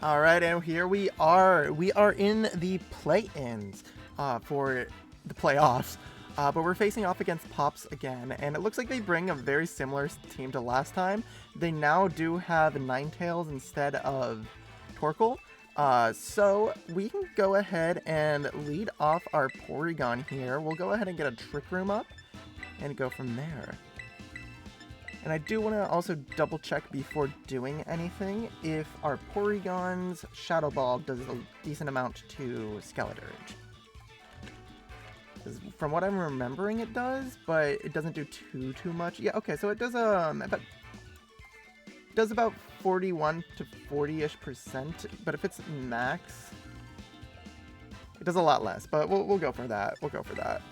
All right, and here we are. We are in the play-ins for the playoffs, but we're facing off against Pops again, and it looks like they bring a very similar team to last time. They now do have Ninetales instead of Torkoal, so we can go ahead and lead off our Porygon here. We'll go ahead and get a Trick Room up and go from there. And I do want to also double check before doing anything if our Porygon's Shadow Ball does a decent amount to Skeledirge. From what I'm remembering it does, but it doesn't do too much. Yeah, okay, so it does about 41 to 40-ish%, but if it's max, it does a lot less, but we'll go for that. We'll go for that.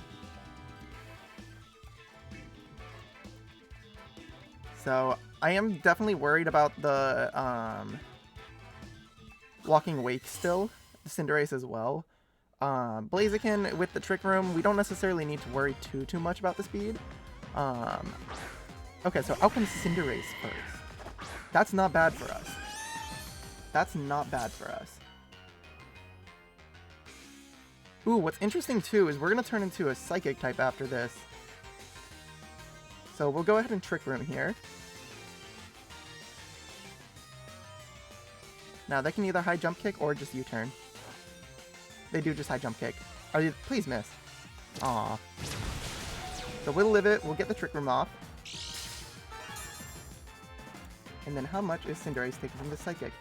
So, I am definitely worried about the Walking Wake still, Cinderace as well. Blaziken with the Trick Room, we don't necessarily need to worry too much about the speed. Okay, so out comes Cinderace first. That's not bad for us. That's not bad for us. Ooh, what's interesting too is we're going to turn into a Psychic type after this. So we'll go ahead and Trick Room here. Now they can either high jump kick or just U-turn. They do just high jump kick. Are you? Please miss. Aw. So we'll live it. We'll get the Trick Room off. And then how much is Cinderace taking from the Psychic?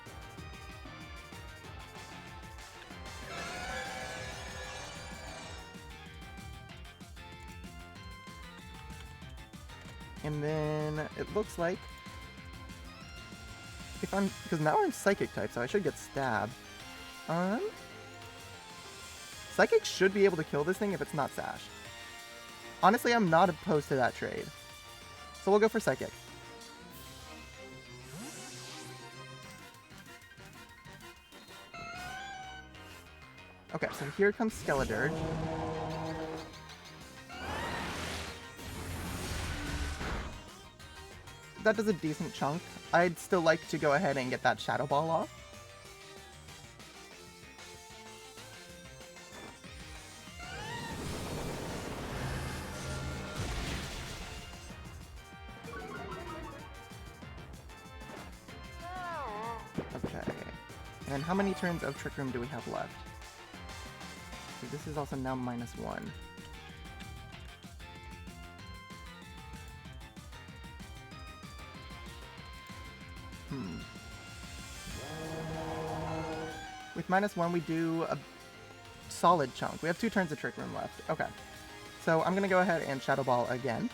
And then it looks like because now I'm Psychic type, so I should get stabbed. Psychic should be able to kill this thing if it's not Sash. Honestly, I'm not opposed to that trade. So we'll go for Psychic. Okay, so here comes Skeledirge. That does a decent chunk. I'd still like to go ahead and get that Shadow Ball off. Okay. And how many turns of Trick Room do we have left? So this is also now -1. With -1, we do a solid chunk. We have 2 turns of Trick Room left. Okay. So I'm going to go ahead and Shadow Ball again.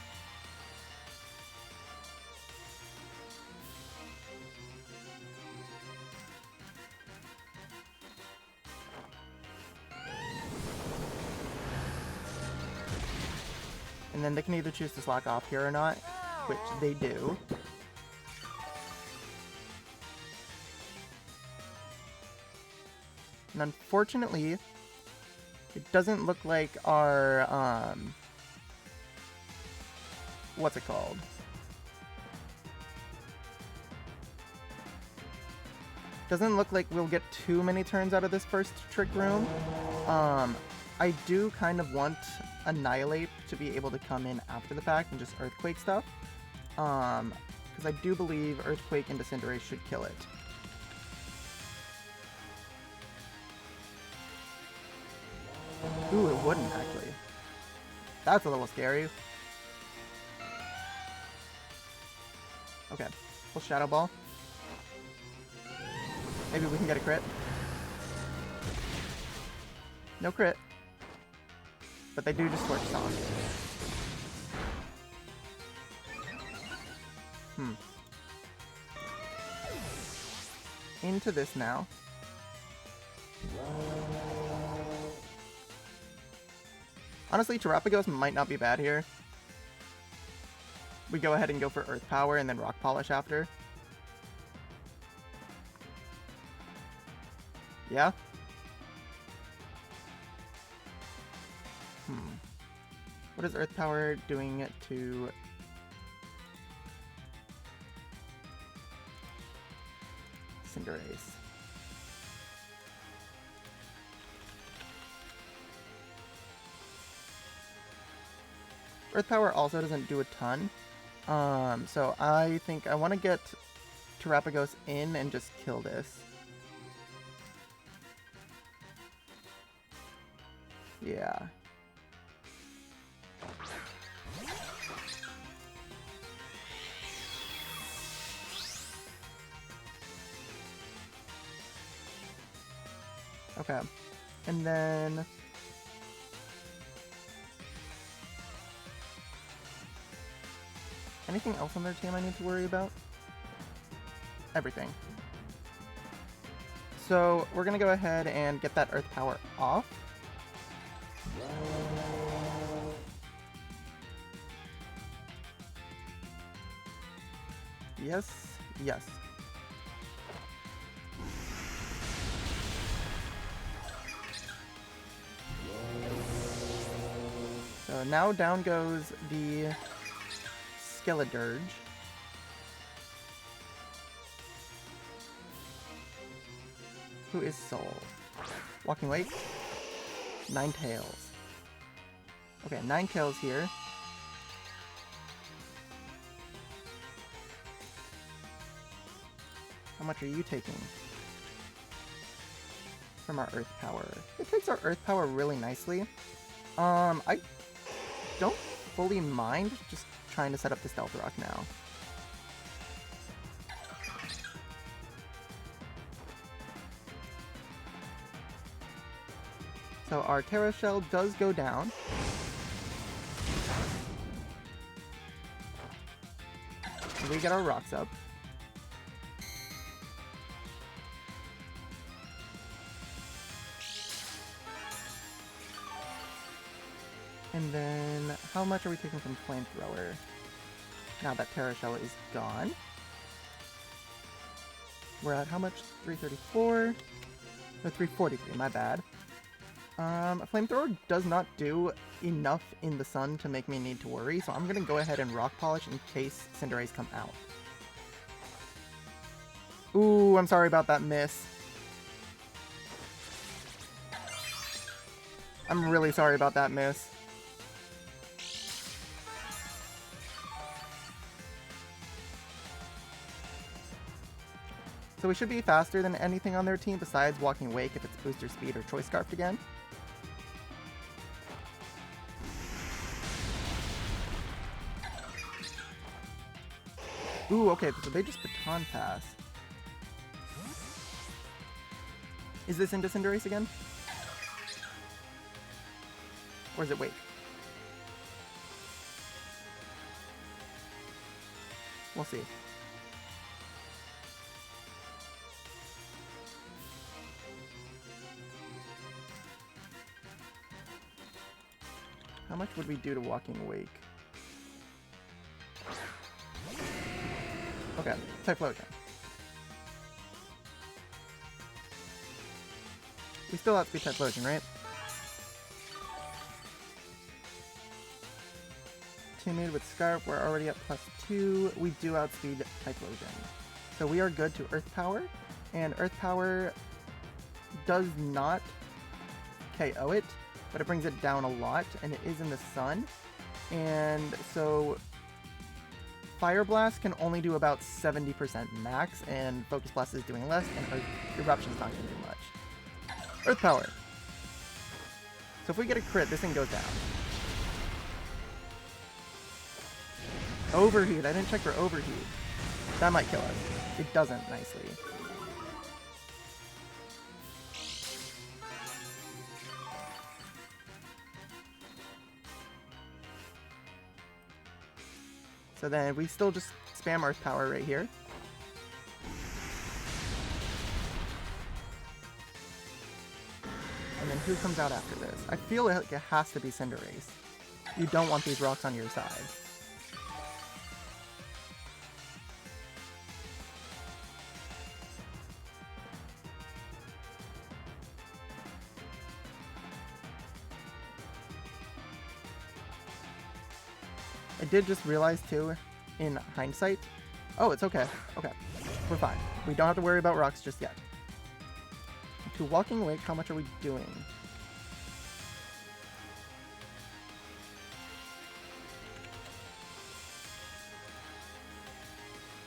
And then they can either choose to slack off here or not, which they do. And unfortunately, it doesn't look like our, what's it called? Doesn't look like we'll get too many turns out of this first Trick Room. I do kind of want Annihilate to be able to come in after the fact and just Earthquake stuff. Because I do believe Earthquake into Cinderace should kill it. Ooh, it wouldn't, actually. That's a little scary. Okay, we'll Shadow Ball. Maybe we can get a crit. No crit. But they do just Torch Song. Into this now. Honestly, Terapagos might not be bad here. We go ahead and go for Earth Power and then Rock Polish after. Yeah? What is Earth Power doing to... Cinderace? Earth Power also doesn't do a ton. So I think I want to get Terapagos in and just kill this. Yeah. Okay. And then... anything else on their team I need to worry about? Everything. So we're going to go ahead and get that Earth Power off. Yes, yes. So now down goes the Skeledirge. Who is Soul? Walking Wake. Ninetales. Okay, Ninetales here. How much are you taking from our Earth Power? It takes our Earth Power really nicely. I don't fully mind just trying to set up the Stealth Rock now. So our Terra Shell does go down. And we get our rocks up. And then, how much are we taking from Flamethrower? Now that Terra Shell is gone. We're at how much? 334? No, 343, my bad. Flamethrower does not do enough in the sun to make me need to worry, so I'm gonna go ahead and Rock Polish in case Cinderace come out. Ooh, I'm sorry about that miss. I'm really sorry about that miss. So we should be faster than anything on their team besides Walking Wake if it's Booster Speed or Choice Scarfed again. Ooh, okay, so they just Baton Pass. Is this into Cinderace again? Or is it Wake? We'll see. How much would we do to Walking Wake? Okay, Typhlosion. We still outspeed Typhlosion, right? Timid with Scarf, we're already at +2. We do outspeed Typhlosion. So we are good to Earth Power, and Earth Power does not KO it, but it brings it down a lot, and it is in the sun. And so Fire Blast can only do about 70% max, and Focus Blast is doing less, and Eruption's not going to do much. Earth Power. So if we get a crit, this thing goes down. Overheat. I didn't check for overheat. That might kill us. It doesn't nicely. So then we still just spam Earth Power right here. And then who comes out after this? I feel like it has to be Cinderace. You don't want these rocks on your side. I did just realize too, in hindsight. Oh, it's okay. Okay. We're fine. We don't have to worry about rocks just yet. To Walking Wake, how much are we doing?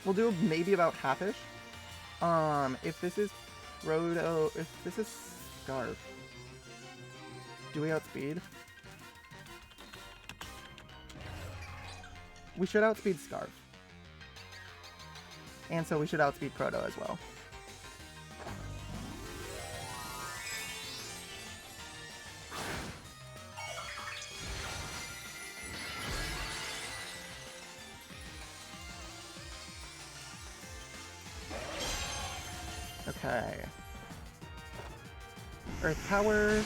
We'll do maybe about half-ish. If this is if this is Scarf, do we outspeed? We should outspeed Scarf. And so we should outspeed Proto as well. Okay. Earth Power.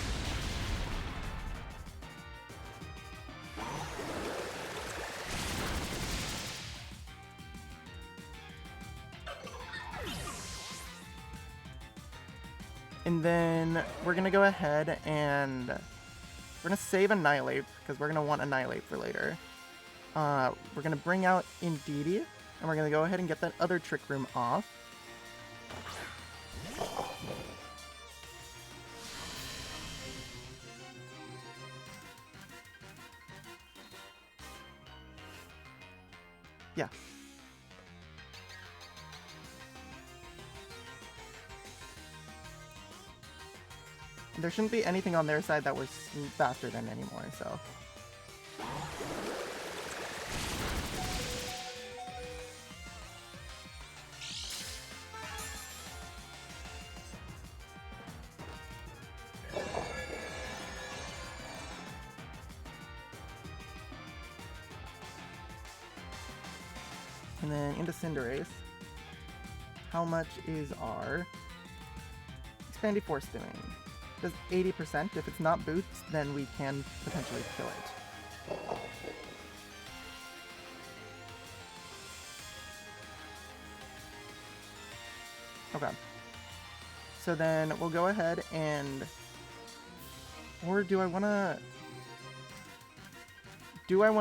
And then we're going to go ahead and we're going to save Annihilate because we're going to want Annihilate for later. We're going to bring out Indeedee and we're going to go ahead and get that other Trick Room off. Yeah. There shouldn't be anything on their side that was faster than anymore, so. And then into Cinderace. How much is our Expandy Force doing? Does 80%. If it's not boots, then we can potentially kill it. Okay. So then we'll go ahead and... Or do I want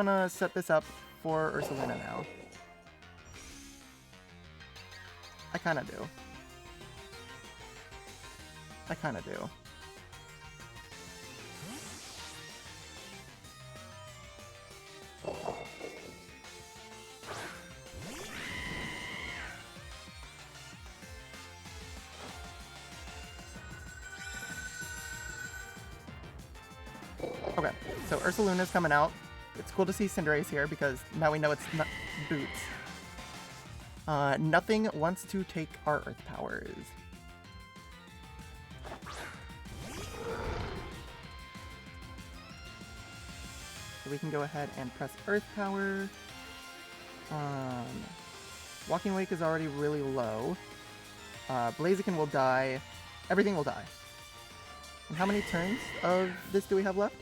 to set this up for Ursaluna now? I kind of do. Okay, so Ursaluna's coming out. It's cool to see Cinderace here because now we know it's not boots. Nothing wants to take our Earth Powers. So we can go ahead and press Earth Power. Walking Wake is already really low. Blaziken will die. Everything will die. And how many turns of this do we have left?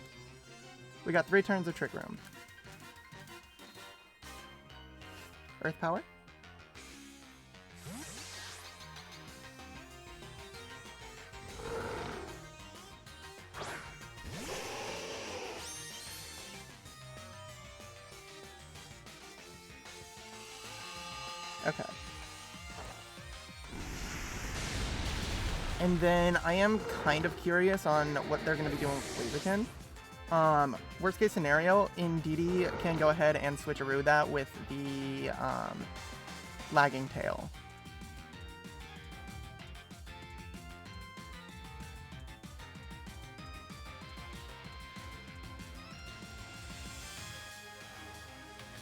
We got 3 turns of Trick Room. Earth Power? Okay. And then I am kind of curious on what they're going to be doing with Blaziken. Worst case scenario, Indeedee can go ahead and switcheroo that with the lagging tail.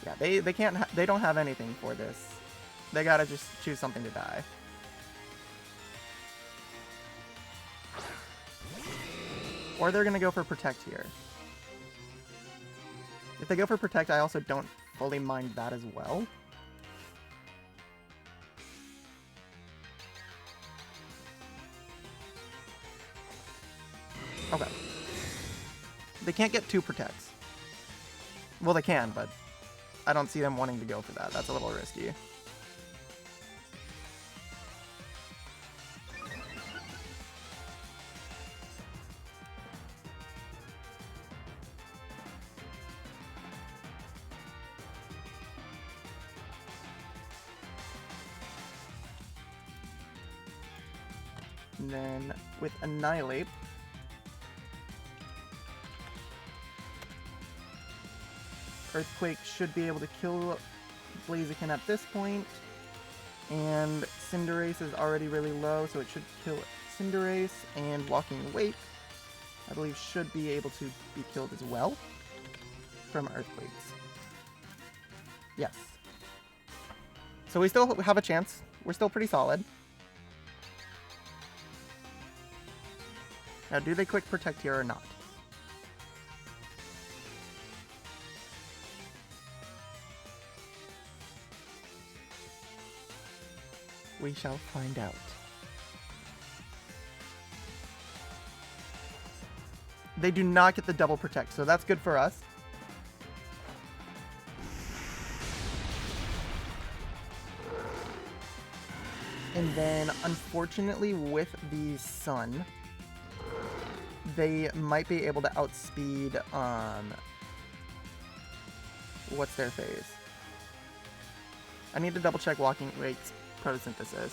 Yeah, they can't they don't have anything for this. They gotta just choose something to die. Or they're gonna go for Protect here. If they go for Protect, I also don't fully mind that as well. Okay. They can't get 2 Protects. Well, they can, but I don't see them wanting to go for that. That's a little risky. And then with Annihilate, Earthquake should be able to kill Blaziken at this point. And Cinderace is already really low, so it should kill Cinderace. And Walking Wake, I believe, should be able to be killed as well from Earthquakes. Yes. So we still have a chance. We're still pretty solid. Now, do they Quick Protect here or not? We shall find out. They do not get the double protect, so that's good for us. And then, unfortunately, with the Sun, they might be able to outspeed, what's their phase? I need to double check Walking Wake's photosynthesis.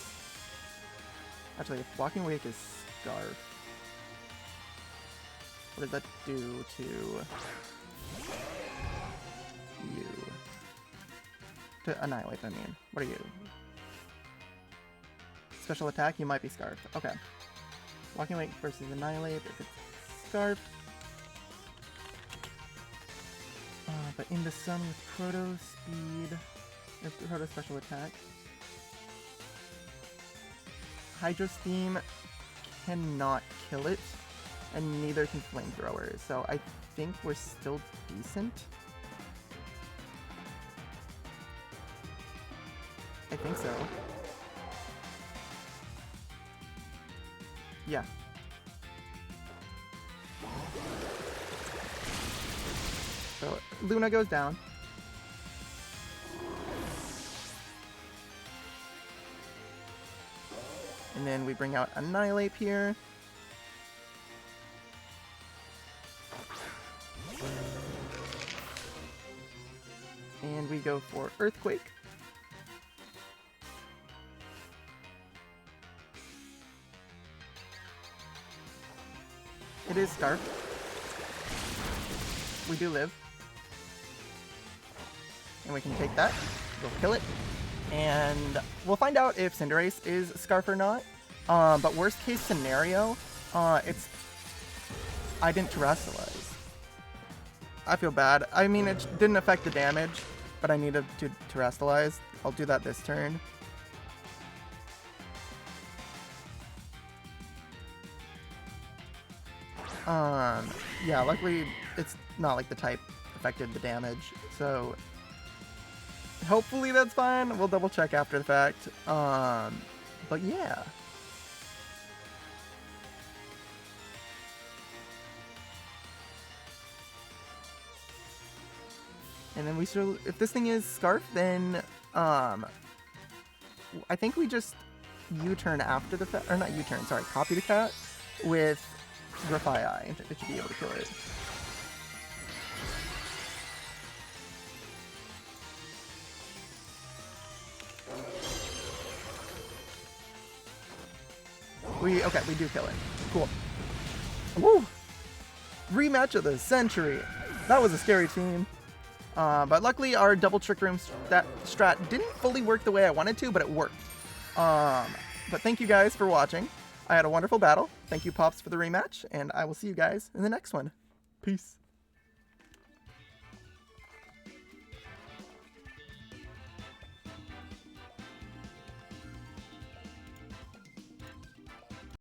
Actually, if Walking Wake is Scarf, what does that do to you? To Annihilate, I mean. What are you? Special attack? You might be Scarf. Okay. Walking Wake versus Annihilate if it's Scarf. But in the Sun with Proto Speed, Proto Special Attack. Hydro Steam cannot kill it, and neither can Flamethrower, so I think we're still decent. I think so. Yeah. So Luna goes down. And then we bring out Annihilate here. And we go for Earthquake. It is Scarf. We do live. And we can take that. We'll kill it. And we'll find out if Cinderace is Scarf or not. But worst case scenario, it's... I didn't Terastallize. I feel bad. I mean, it didn't affect the damage, but I needed to Terastallize. I'll do that this turn. Yeah, luckily it's not like the type affected the damage, so hopefully that's fine. We'll double check after the fact. But yeah. And then we still, if this thing is Scarf, then I think we just U-turn after the fact, or not U-turn, sorry, copy the cat with Grafai. It should be able to kill it. Okay, we do kill it. Cool. Woo! Rematch of the century. That was a scary team. But luckily our double Trick Room strat didn't fully work the way I wanted to, but it worked. But thank you guys for watching. I had a wonderful battle. Thank you, Pops, for the rematch, and I will see you guys in the next one. Peace.